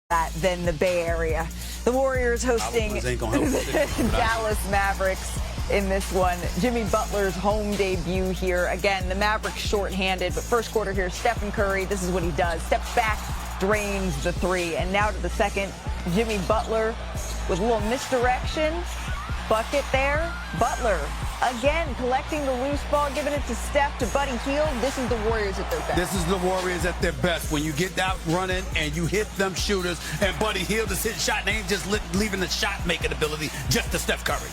that than the Bay Area. The Warriors hosting the Dallas Mavericks in this one. Jimmy Butler's home debut here. Again, the Mavericks shorthanded, but first quarter here, Stephen Curry, this is what he does. Steps back, drains the three. And now to the second, Jimmy Butler with a little misdirection. Bucket there. Butler again collecting the loose ball, giving it to Steph, to Buddy Hield. This is the Warriors at their best. This is the Warriors at their best. When you get out running and you hit them shooters, and Buddy Hield is hitting shot, and they ain't just leaving the shot-making ability just to Steph Curry.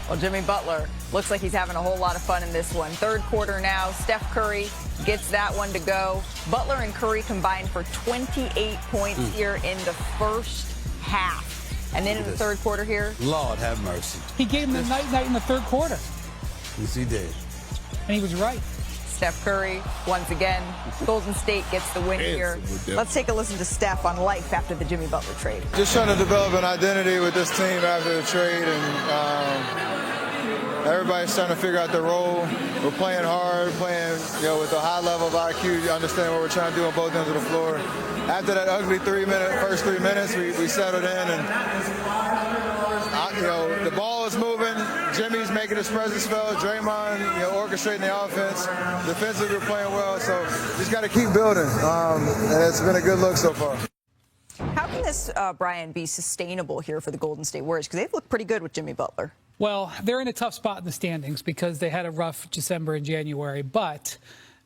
Well, Jimmy Butler looks like he's having a whole lot of fun in this one. Third quarter now, Steph Curry gets that one to go. Butler and Curry combined for 28 points here in the first half. And then in the third quarter here, Lord have mercy. He gave him the night in the third quarter. Yes, he did. And he was right. Steph Curry, once again, Golden State gets the win here. Let's take a listen to Steph on life after the Jimmy Butler trade. Just trying to develop an identity with this team after the trade, and everybody's trying to figure out their role. We're playing hard, playing with a high level of IQ. You understand what we're trying to do on both ends of the floor. After that ugly first 3 minutes, we settled in, and the ball is moving. Jimmy's making his presence felt. Draymond, orchestrating the offense. Defensively, we're playing well, so just got to keep building. And it's been a good look so far. How can this, Brian, be sustainable here for the Golden State Warriors? Because they've looked pretty good with Jimmy Butler. Well, they're in a tough spot in the standings because they had a rough December and January, but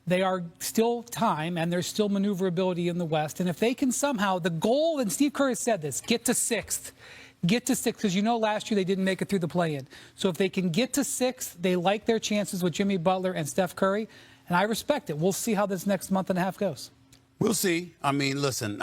they are still time, and there's still maneuverability in the West. And if they can somehow, the goal, and Steve Kerr has said this, get to sixth. Get to sixth, because last year they didn't make it through the play-in. So if they can get to sixth, they like their chances with Jimmy Butler and Steph Curry, and I respect it. We'll see how this next month and a half goes. We'll see. I mean, listen,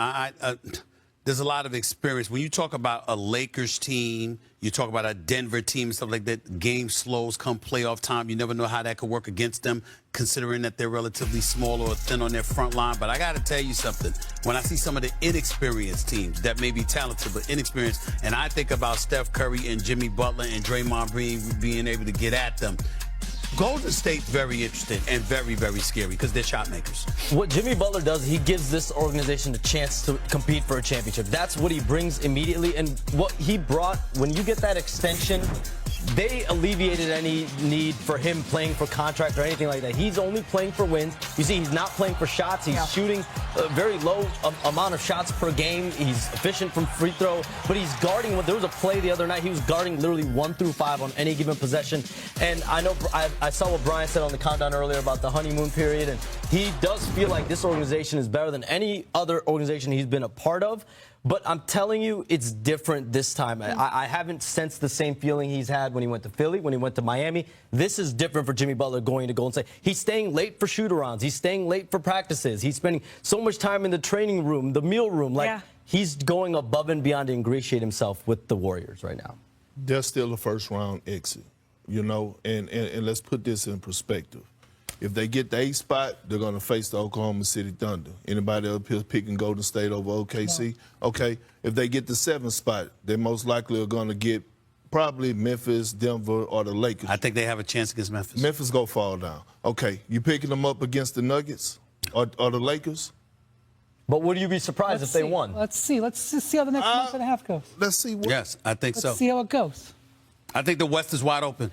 there's a lot of experience. When you talk about a Lakers team, you talk about a Denver team and stuff like that, game slows come playoff time. You never know how that could work against them, considering that they're relatively small or thin on their front line. But I got to tell you something. When I see some of the inexperienced teams that may be talented but inexperienced, and I think about Steph Curry and Jimmy Butler and Draymond Green being able to get at them, Golden State's very interesting and very, very scary because they're shot makers. What Jimmy Butler does, he gives this organization a chance to compete for a championship. That's what he brings immediately. And what he brought, when you get that extension, they alleviated any need for him playing for contract or anything like that. He's only playing for wins. You see, he's not playing for shots. He's shooting a very low amount of shots per game. He's efficient from free throw, but he's guarding. There was a play the other night. He was guarding literally 1 through 5 on any given possession. And I know I saw what Brian said on the countdown earlier about the honeymoon period, and he does feel like this organization is better than any other organization he's been a part of. But I'm telling you, it's different this time. I haven't sensed the same feeling he's had when he went to Philly, when he went to Miami. This is different for Jimmy Butler going to Golden State. He's staying late for shoot-arounds. He's staying late for practices. He's spending so much time in the training room, the meal room. He's going above and beyond to ingratiate himself with the Warriors right now. They're still a first-round exit, and let's put this in perspective. If they get the 8th spot, they're going to face the Oklahoma City Thunder. Anybody up here picking Golden State over OKC? No. Okay. If they get the 7th spot, they most likely are going to get probably Memphis, Denver, or the Lakers. I think they have a chance against Memphis. Memphis go fall down. Okay. You picking them up against the Nuggets or the Lakers? But would you be surprised if they won? Let's see. Let's just see how the next month and a half goes. Let's see. Yes, I think so. Let's see how it goes. I think the West is wide open.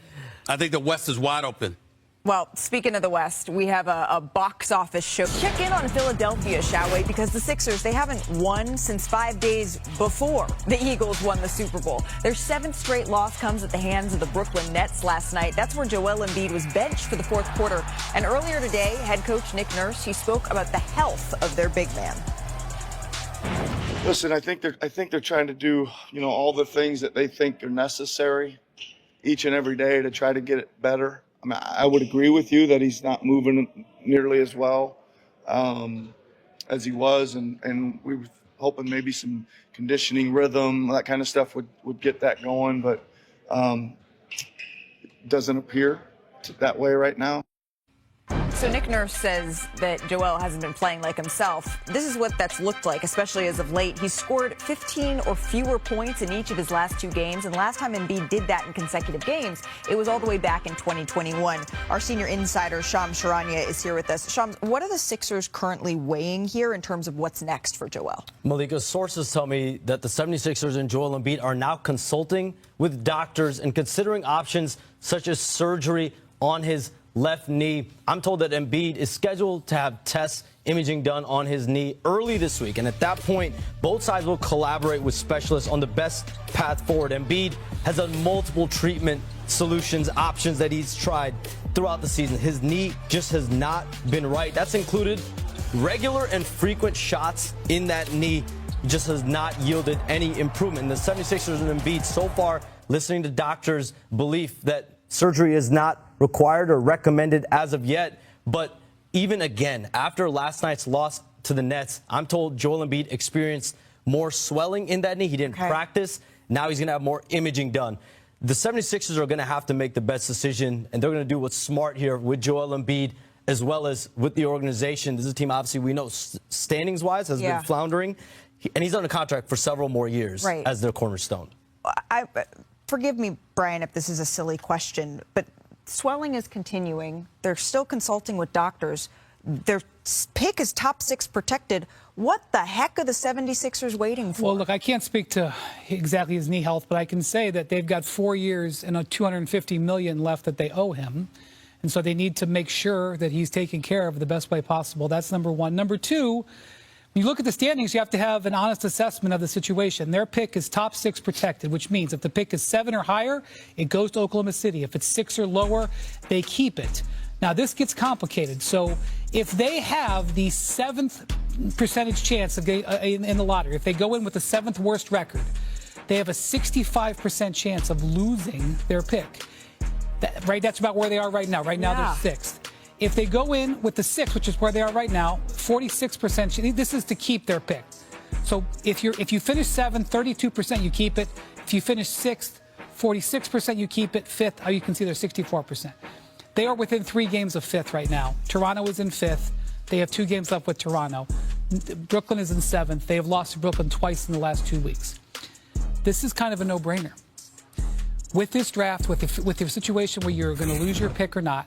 Well, speaking of the West, we have a box office show. Check in on Philadelphia, shall we? Because the Sixers, they haven't won since 5 days before the Eagles won the Super Bowl. Their 7th straight loss comes at the hands of the Brooklyn Nets last night. That's where Joel Embiid was benched for the 4th quarter. And earlier today, head coach Nick Nurse, he spoke about the health of their big man. Listen, I think they're trying to do, all the things that they think are necessary each and every day to try to get it better. I mean, I would agree with you that he's not moving nearly as well as he was, and we were hoping maybe some conditioning, rhythm, that kind of stuff would get that going, but it doesn't appear that way right now. So Nick Nurse says that Joel hasn't been playing like himself. This is what that's looked like, especially as of late. He's scored 15 or fewer points in each of his last 2 games, and last time Embiid did that in consecutive games, it was all the way back in 2021. Our senior insider, Shams Charania, is here with us. Shams, what are the Sixers currently weighing here in terms of what's next for Joel? Malika, sources tell me that the 76ers and Joel Embiid are now consulting with doctors and considering options such as surgery on his left knee. I'm told that Embiid is scheduled to have test imaging done on his knee early this week. And at that point, both sides will collaborate with specialists on the best path forward. Embiid has done multiple treatment solutions, options that he's tried throughout the season. His knee just has not been right. That's included regular and frequent shots in that knee. Just has not yielded any improvement. And the 76ers and Embiid so far listening to doctors' belief that surgery is not required or recommended as of yet. But even again, after last night's loss to the Nets, I'm told Joel Embiid experienced more swelling in that knee. He didn't practice. Now he's going to have more imaging done. The 76ers are going to have to make the best decision, and they're going to do what's smart here with Joel Embiid as well as with the organization. This is a team, obviously, we know standings-wise has been floundering, and he's on a contract for several more years as their cornerstone. Forgive me, Brian, if this is a silly question, but swelling is continuing. They're still consulting with doctors. Their pick is top 6 protected. What the heck are the 76ers waiting for? Well, look, I can't speak to exactly his knee health, but I can say that they've got 4 years and a $250 million left that they owe him. And so they need to make sure that he's taken care of the best way possible. That's number one. Number two, when you look at the standings, you have to have an honest assessment of the situation. Their pick is top 6 protected, which means if the pick is 7 or higher, it goes to Oklahoma City. If it's 6 or lower, they keep it. Now, this gets complicated. So if they have the 7th percentage chance of in the lottery, if they go in with the 7th worst record, they have a 65% chance of losing their pick. That's about where they are right now. Right now, they're 6th. If they go in with the 6th, which is where they are right now, 46%. This is to keep their pick. So if you finish 7th, 32% you keep it. If you finish 6th, 46% you keep it. 5th, you can see they're 64%. They are within 3 games of 5th right now. Toronto is in 5th. They have 2 games left with Toronto. Brooklyn is in 7th. They have lost to Brooklyn twice in the last 2 weeks. This is kind of a no-brainer. With this draft, with the situation where you're going to lose your pick or not,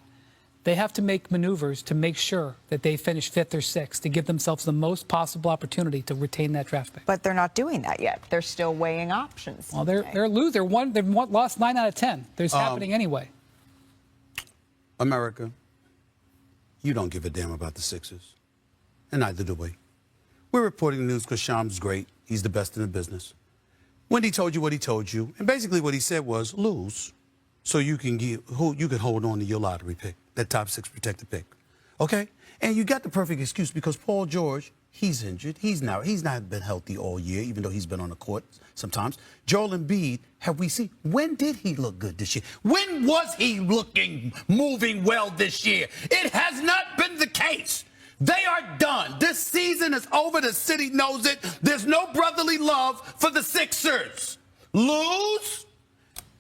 they have to make maneuvers to make sure that they finish 5th or 6th to give themselves the most possible opportunity to retain that draft pick. But they're not doing that yet. They're still weighing options. Well, they're losing. They've lost 9 out of 10. It's happening anyway. America, you don't give a damn about the Sixers, and neither do we. We're reporting the news because Sham's great. He's the best in the business. Wendy told you what he told you, and basically what he said was lose, so you can hold on to your lottery pick, that top 6 protected pick, okay? And you got the perfect excuse because Paul George, he's injured. He's not been healthy all year, even though he's been on the court sometimes. Joel Embiid, have we seen? When did he look good this year? When was he moving well this year? It has not been the case. They are done. This season is over. The city knows it. There's no brotherly love for the Sixers. Lose.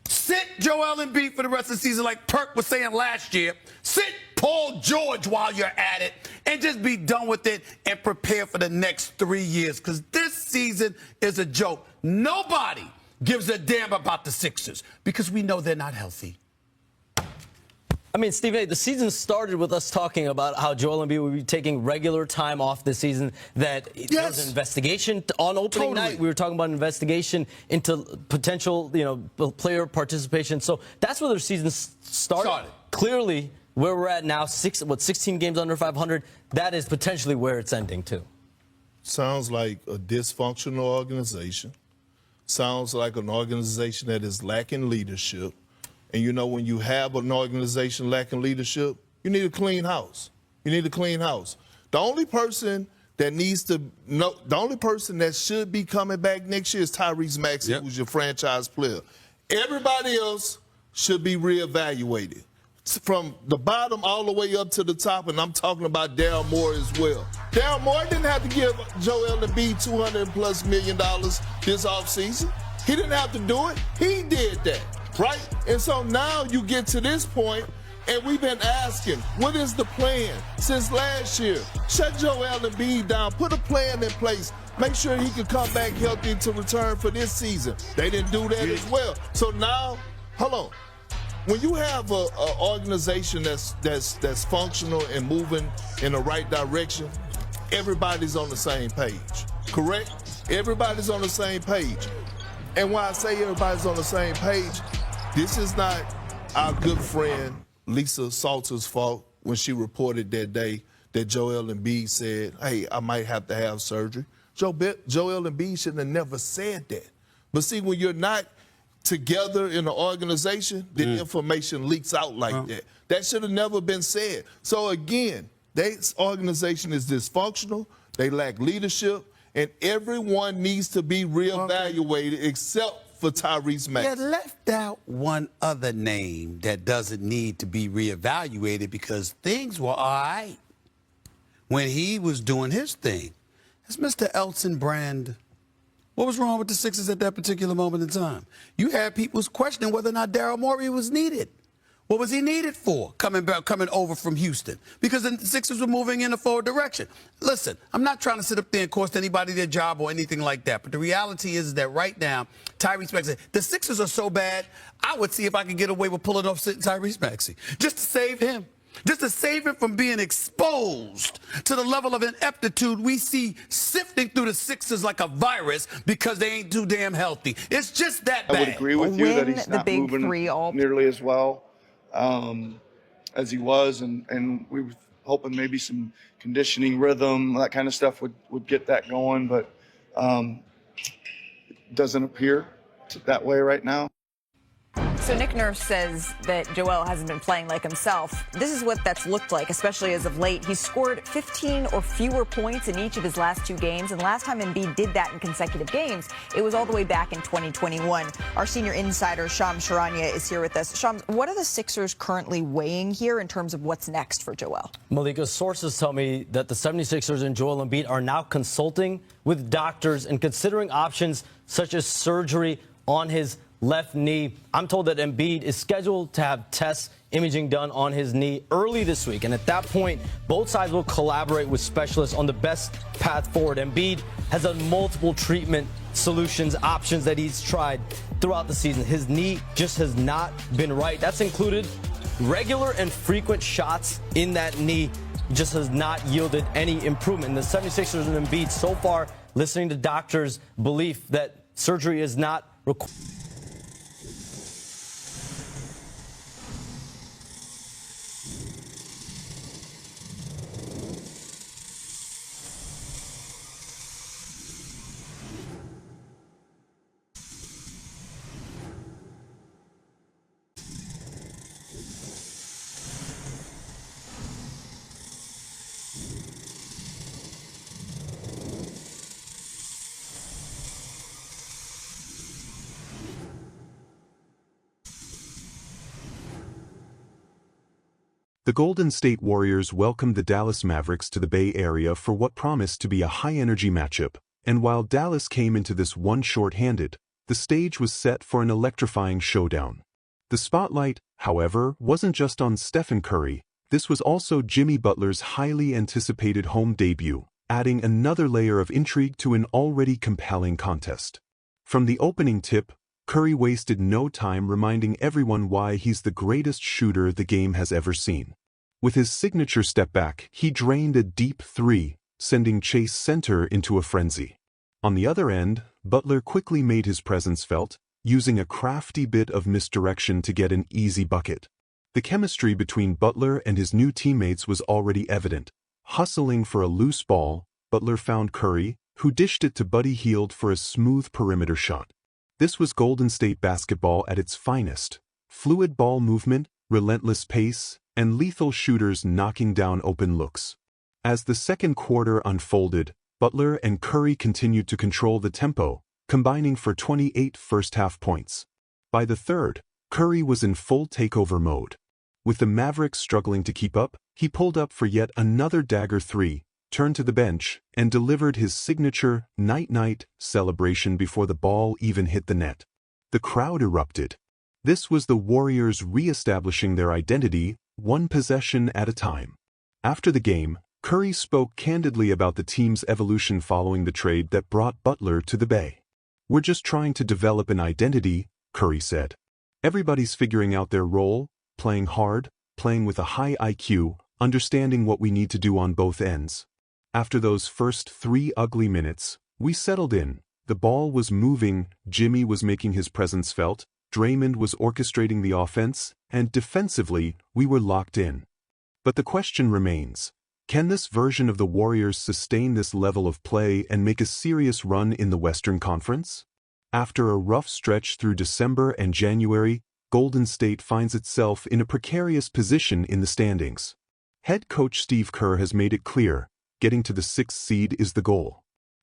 Sit Joel Embiid for the rest of the season like Perk was saying last year. Sit Paul George while you're at it and just be done with it and prepare for the next 3 years because this season is a joke. Nobody gives a damn about the Sixers because we know they're not healthy. I mean, Steve A., the season started with us talking about how Joel Embiid would be taking regular time off this season, that there was an investigation on opening night. We were talking about an investigation into potential, player participation. So that's where their season started. Clearly, where we're at now, 16 games under 500, that is potentially where it's ending, too. Sounds like a dysfunctional organization. Sounds like an organization that is lacking leadership. And when you have an organization lacking leadership, you need a clean house. You need a clean house. The only person that should be coming back next year is Tyrese Maxey, who's your franchise player. Everybody else should be reevaluated. From the bottom all the way up to the top, and I'm talking about Daryl Morey as well. Daryl Morey didn't have to give Joel Embiid $200+ million this offseason. He didn't have to do it. He did that. Right? And so now you get to this point And we've been asking, what is the plan since last year? Shut Joel Embiid down. Put a plan in place. Make sure he can come back healthy to return for this season. They didn't do that as well. So now, hold on. When you have an organization that's functional and moving in the right direction, everybody's on the same page, correct? Everybody's on the same page. And when I say everybody's on the same page, this is not our good friend Lisa Salter's fault when she reported that day that Joel Embiid said, hey, I might have to have surgery. Joel Embiid shouldn't have never said that. But see, when you're not together in an organization, the information leaks out like that. That should have never been said. So again, this organization is dysfunctional. They lack leadership, and everyone needs to be reevaluated except for Tyrese Maxey. You left out one other name that doesn't need to be reevaluated because things were all right when he was doing his thing. It's Mr. Elton Brand. What was wrong with the Sixers at that particular moment in time? You had people questioning whether or not Daryl Morey was needed. What was he needed for coming over from Houston? Because the Sixers were moving in a forward direction. Listen, I'm not trying to sit up there and cost anybody their job or anything like that. But the reality is that right now, Tyrese Maxey, the Sixers are so bad, I would see if I could get away with pulling off Tyrese Maxey just to save him. Just to save him from being exposed to the level of ineptitude we see sifting through the Sixers like a virus because they ain't too damn healthy. It's just that bad. I would agree with you that he's not moving nearly as well as he was, and we were hoping maybe some conditioning rhythm, that kind of stuff would get that going, but it doesn't appear that way right now. So Nick Nurse says that Joel hasn't been playing like himself. This is what that's looked like, especially as of late. He's scored 15 or fewer points in each of his last 2 games, and last time Embiid did that in consecutive games, it was all the way back in 2021. Our senior insider, Shams Charania, is here with us. Shams, what are the Sixers currently weighing here in terms of what's next for Joel? Malika, sources tell me that the 76ers and Joel Embiid are now consulting with doctors and considering options such as surgery on his left knee. I'm told that Embiid is scheduled to have tests, imaging done on his knee early this week. And at that point, both sides will collaborate with specialists on the best path forward. Embiid has done multiple treatment solutions, options that he's tried throughout the season. His knee just has not been right. That's included regular and frequent shots in that knee. Just has not yielded any improvement. And the 76ers and Embiid so far listening to doctors' belief that surgery is not required. The Golden State Warriors welcomed the Dallas Mavericks to the Bay Area for what promised to be a high-energy matchup, and while Dallas came into this one short-handed, the stage was set for an electrifying showdown. The spotlight, however, wasn't just on Stephen Curry. This was also Jimmy Butler's highly anticipated home debut, adding another layer of intrigue to an already compelling contest. From the opening tip, Curry wasted no time reminding everyone why he's the greatest shooter the game has ever seen. With his signature step back, he drained a deep 3, sending Chase Center into a frenzy. On the other end, Butler quickly made his presence felt, using a crafty bit of misdirection to get an easy bucket. The chemistry between Butler and his new teammates was already evident. Hustling for a loose ball, Butler found Curry, who dished it to Buddy Hield for a smooth perimeter shot. This was Golden State basketball at its finest. Fluid ball movement, relentless pace, and lethal shooters knocking down open looks. As the second quarter unfolded, Butler and Curry continued to control the tempo, combining for 28 first-half points. By the third, Curry was in full takeover mode. With the Mavericks struggling to keep up, he pulled up for yet another dagger 3, turned to the bench, and delivered his signature night-night celebration before the ball even hit the net. The crowd erupted. This was the Warriors re-establishing their identity, one possession at a time. After the game, Curry spoke candidly about the team's evolution following the trade that brought Butler to the Bay. "We're just trying to develop an identity," Curry said. "Everybody's figuring out their role, playing hard, playing with a high IQ, understanding what we need to do on both ends. After those first 3 ugly minutes, we settled in. The ball was moving, Jimmy was making his presence felt, Draymond was orchestrating the offense, and defensively, we were locked in. But the question remains, can this version of the Warriors sustain this level of play and make a serious run in the Western Conference?" After a rough stretch through December and January, Golden State finds itself in a precarious position in the standings. Head coach Steve Kerr has made it clear, getting to the 6th seed is the goal.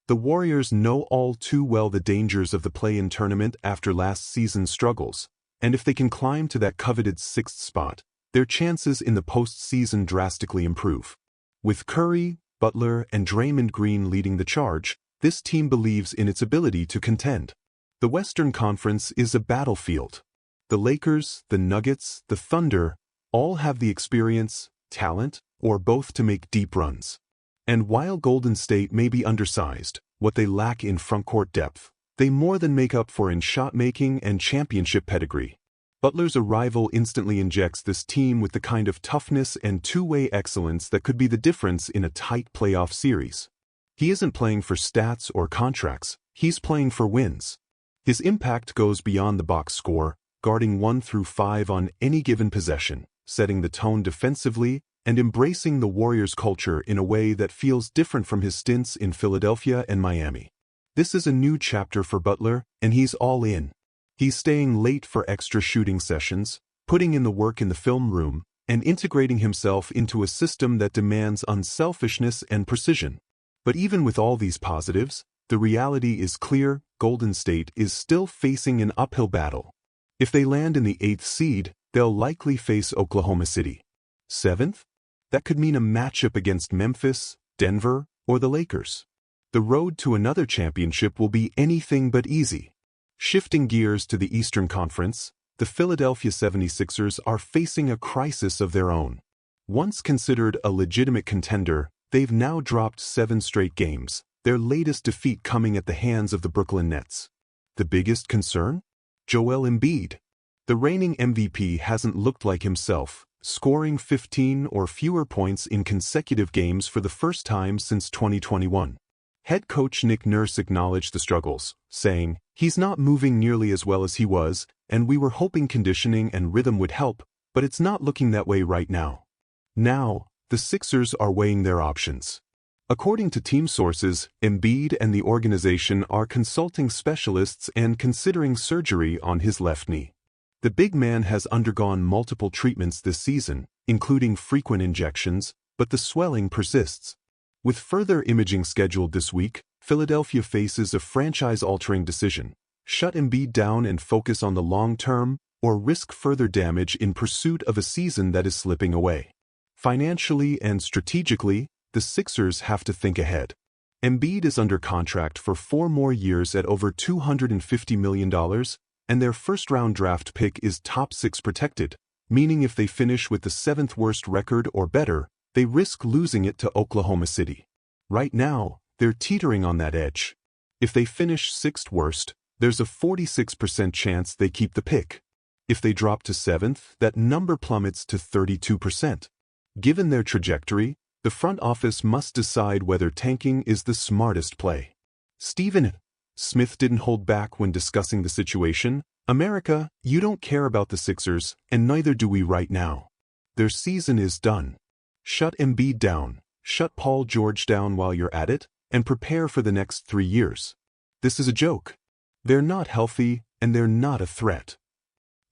The Warriors know all too well the dangers of the play-in tournament after last season's struggles, and if they can climb to that coveted 6th spot, their chances in the postseason drastically improve. With Curry, Butler, and Draymond Green leading the charge, this team believes in its ability to contend. The Western Conference is a battlefield. The Lakers, the Nuggets, the Thunder all have the experience, talent, or both to make deep runs. And while Golden State may be undersized, what they lack in frontcourt depth, they more than make up for in shot-making and championship pedigree. Butler's arrival instantly injects this team with the kind of toughness and two-way excellence that could be the difference in a tight playoff series. He isn't playing for stats or contracts, he's playing for wins. His impact goes beyond the box score, guarding 1 through 5 on any given possession, setting the tone defensively, and embracing the Warriors' culture in a way that feels different from his stints in Philadelphia and Miami. This is a new chapter for Butler, and he's all in. He's staying late for extra shooting sessions, putting in the work in the film room, and integrating himself into a system that demands unselfishness and precision. But even with all these positives, the reality is clear: Golden State is still facing an uphill battle. If they land in the 8th seed, they'll likely face Oklahoma City. 7th? That could mean a matchup against Memphis, Denver, or the Lakers. The road to another championship will be anything but easy. Shifting gears to the Eastern Conference, the Philadelphia 76ers are facing a crisis of their own. Once considered a legitimate contender, they've now dropped 7 straight games, their latest defeat coming at the hands of the Brooklyn Nets. The biggest concern? Joel Embiid. The reigning MVP hasn't looked like himself, scoring 15 or fewer points in consecutive games for the first time since 2021. Head coach Nick Nurse acknowledged the struggles, saying, "He's not moving nearly as well as he was, and we were hoping conditioning and rhythm would help, but it's not looking that way right now." Now, the Sixers are weighing their options. According to team sources, Embiid and the organization are consulting specialists and considering surgery on his left knee. The big man has undergone multiple treatments this season, including frequent injections, but the swelling persists. With further imaging scheduled this week, Philadelphia faces a franchise-altering decision: shut Embiid down and focus on the long term, or risk further damage in pursuit of a season that is slipping away. Financially and strategically, the Sixers have to think ahead. Embiid is under contract for 4 more years at over $250 million, and their first-round draft pick is top 6 protected, meaning if they finish with the 7th worst record or better, they risk losing it to Oklahoma City. Right now, they're teetering on that edge. If they finish 6th worst, there's a 46% chance they keep the pick. If they drop to 7th, that number plummets to 32%. Given their trajectory, the front office must decide whether tanking is the smartest play. Stephen Smith didn't hold back when discussing the situation. "America, you don't care about the Sixers, and neither do we right now. Their season is done. Shut Embiid down, shut Paul George down while you're at it, and prepare for the next 3 years. This is a joke. They're not healthy, and they're not a threat."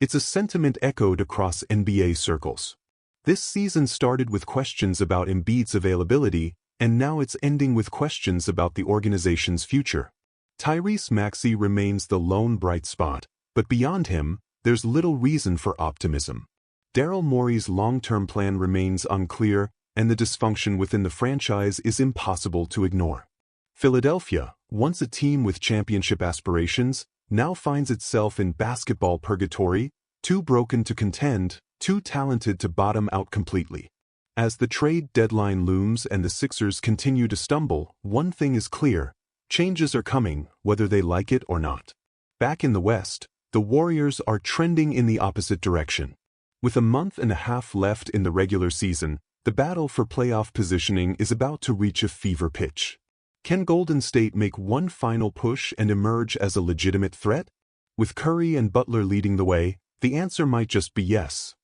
It's a sentiment echoed across NBA circles. This season started with questions about Embiid's availability, and now it's ending with questions about the organization's future. Tyrese Maxey remains the lone bright spot, but beyond him, there's little reason for optimism. Daryl Morey's long-term plan remains unclear, and the dysfunction within the franchise is impossible to ignore. Philadelphia, once a team with championship aspirations, now finds itself in basketball purgatory, too broken to contend, too talented to bottom out completely. As the trade deadline looms and the Sixers continue to stumble, one thing is clear: changes are coming, whether they like it or not. Back in the West, the Warriors are trending in the opposite direction. With a month and a half left in the regular season, the battle for playoff positioning is about to reach a fever pitch. Can Golden State make one final push and emerge as a legitimate threat? With Curry and Butler leading the way, the answer might just be yes.